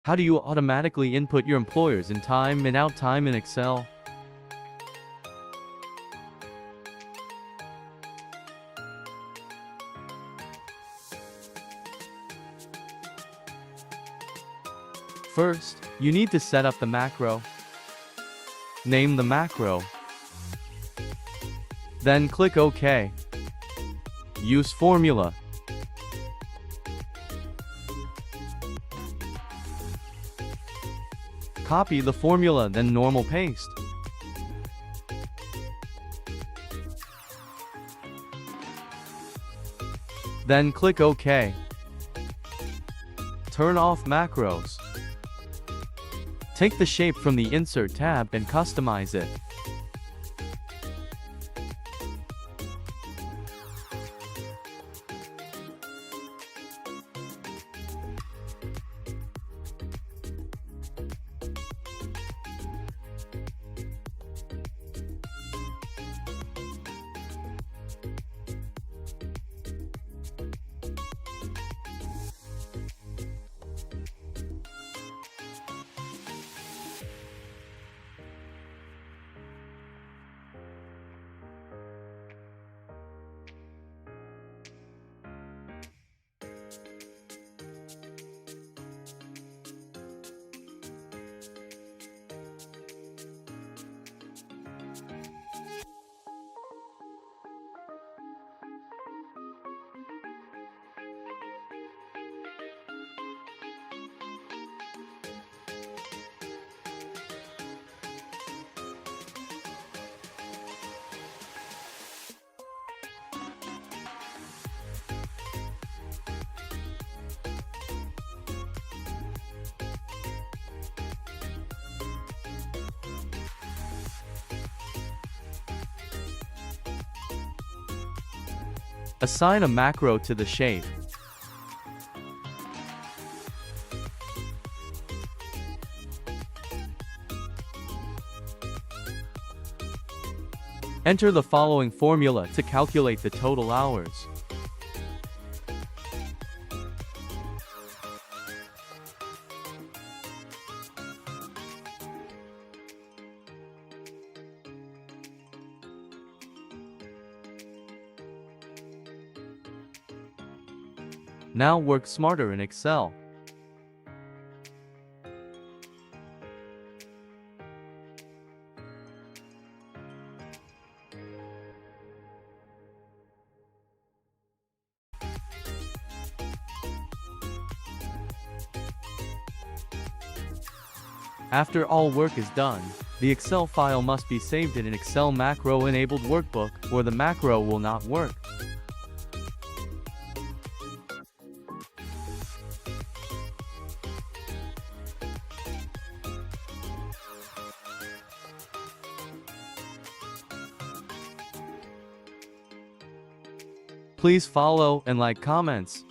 How do you automatically input your employers in time and out time in Excel? First, you need to set up the macro. Name the macro. Then click OK. Use formula. Copy the formula, then normal paste. Then click OK. Turn off macros. Take the shape from the Insert tab and customize it. Assign a macro to the shape. Enter the following formula to calculate the total hours. Now work smarter in Excel. After all work is done, the Excel file must be saved in an Excel macro-enabled workbook, or the macro will not work. Please follow and like comments.